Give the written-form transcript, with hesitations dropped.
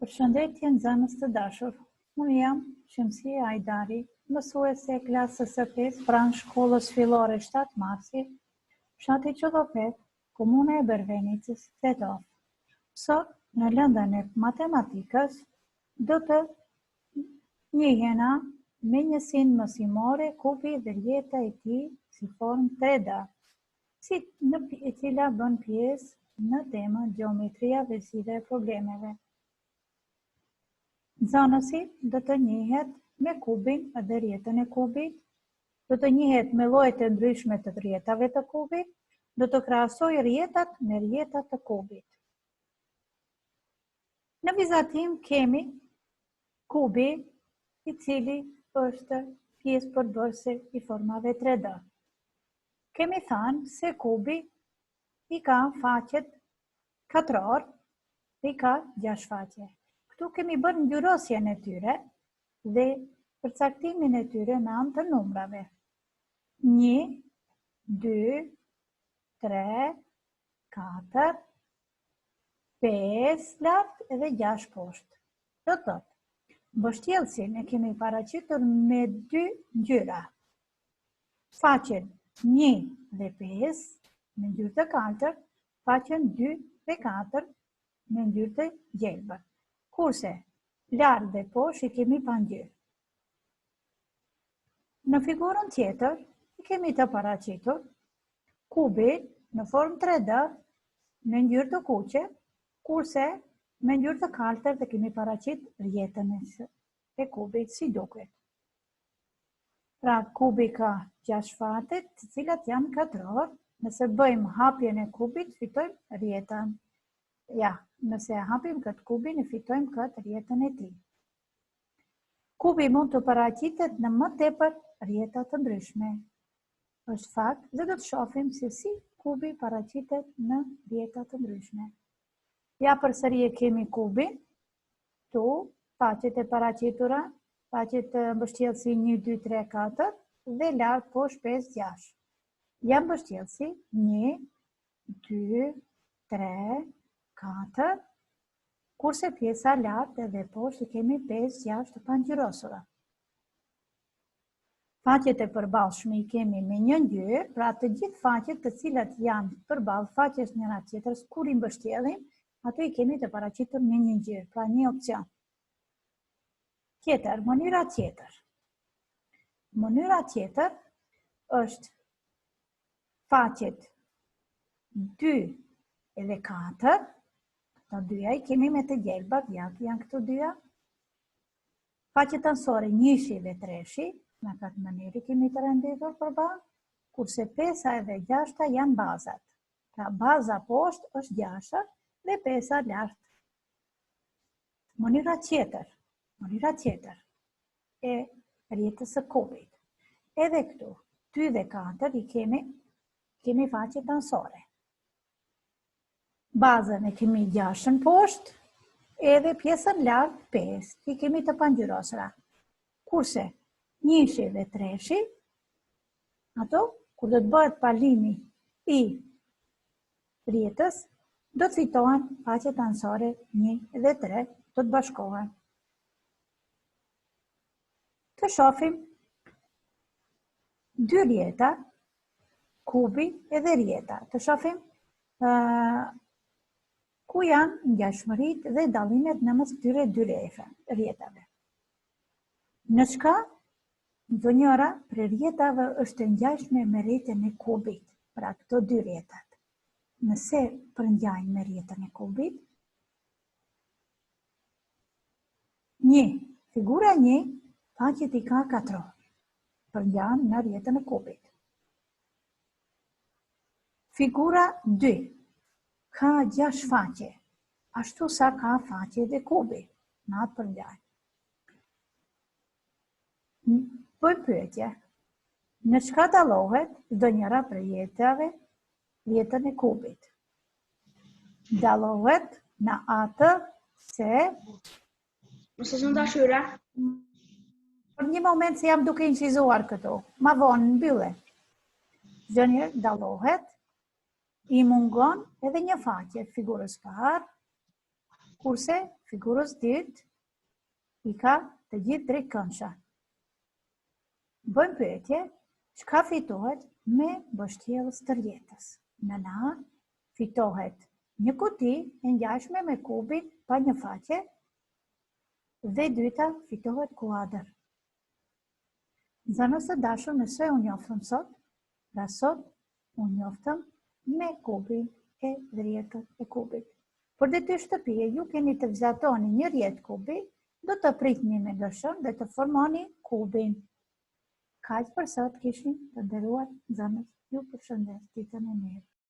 Përshëndetje nxënës të dashur. Unë jam Shemsia Ajdari, mësuese e klasës së 5 pranë shkollës fillore 7 Marsi, fshati Çudopet, komuna e Bervenicës, Tetov. Sot, në lëndën e matematikës, do të njihena me njësinë mësimore kubi dhe rjeta e tij si formë 3D, e cila bën pjesë në temën gjeometria vezire e problemeve. Nxënësi do të njihet me kubin dhe rjetën e kubit, do të njihet me llojet e ndryshme të rjetave të kubit, do të krahasoj rjetat me rjetat të kubit. Në vizatim kemi kubi i cili është pjesë përbërëse i formave 3D. Kemi thënë se kubi i ka faqet katror dhe i ka 6 faqe. Këtu kemi bërë ngjyrosjen e tyre dhe përcaktimin e tyre me anë të numrave. 1, 2, 3, 4, 5 lart edhe 6 poshtë. Do të thotë, mbështjellësin e kemi paraqitur me 2 ngjyra. Faqen 1 dhe 5 me ngjyrë të kaltër, faqen 2 dhe 4 me ngjyrë të gjelbër. Kurse lart dhe poshtë i kemi pa ngjyrë. Në figurën tjetër i kemi të paraqitur kubin në formë 3D me ngjyrë të kuqe, kurse me ngjyrë të kaltër dhe kemi paraqit rjetën e kubit si duket. Pra kubi ka 6 fate, të cilat janë katror. Nëse bëjmë hapjen e kubit, fitojmë rjetën. Ja, nëse hapim këtë kubin, e fitojmë këtë rjetën e tij. Kubi mund të paraqitet në më tepër rjeta të ndryshme. Është fakt dhe do të shohim se si kubi paraqitet në rjeta të ndryshme. Ja përsëri e kemi kubin, tu faqet e paraqitura, faqet mbështjellësi 1, 2, 3, 4 dhe lart poshtë 5, 6. Ja mbështjellësi 1, 2, 3, 4, kurse pjesa lart edhe poshtë kemi 5, 6 të pangjyrosura. Faqet e përballshme i kemi me një ngjyrë, pra të gjithë faqet të cilat janë përballë faqes njëra tjetrës, kur i mbështjellim, ato i kemi të paraqitur me një ngjyrë, pra një opcion. Tjetër, mënyra tjetër. Mënyra tjetër është faqet 2 edhe 4, të dyja i kemi me të gjelbër, janë këto dyja. Faqet anësore 1 dhe 3, në këtë mënyrë kemi të renditur përballë, kurse 5 edhe 6 janë bazat. Pra baza poshtë është 6 dhe 5 lart. Mënyra tjetër e rjetës së kubit. Edhe këtu, 2 dhe 4 i kemi faqet anësore. Bazën e kemi 6 poshtë, edhe pjesën lart 5, i kemi të pangjyrosura. Kurse 1 dhe 3, ato, kur do të bëhet palimi i rjetës, do të fitohen faqet anësore 1 dhe 3, do të bashkohen. Të shohim 2 rjeta, kubi edhe rjeta. Të shohim ku janë ngjashmëritë dhe dallimet në mes këtyre 2 rjetave. Në shka, ndonjëra prej rjetave është ngjashme me rjetën e kubit, pra këto 2 rjetat. Nëse përngjajnë me rjetën e kubit, figura 1, faqet i ka katror, përngjanë në rjetën e kubit. Figura 2, ka 6 faqe, ashtu sa ka faqe dhe kubi, në atë përngjajnë. Bëjmë pyetje, në çka dallohet ndonjëra prej rjetave rjetën e kubit? Dallohet në atë se... Nëse së dashyra? Për një moment se jam duke incizuar këtu, ma vonë mbylle. Çdo njëherë dallohet, i mungon edhe një faqe, figurës parë, kurse figurës dytë i ka të gjithë drejt këndshë. Bëjmë pyetje, çka fitohet me bështjellës tërjetës? Në A fitohet një kuti e ngjashme me kubin pa një faqe dhe dyta fitohet kuadër. Nxënës së dashur, nëse u njoftëm sot, pra sot u njoftëm me kubin e rrjetët e kubit. Për detyrë shtëpie, ju keni të vizatoni një rrjet kubi, do të pritni me gërshën dhe të formoni kubin. Kaq për sot kishim, të nderuar nxënës, ju përshëndes, ditën e mirë.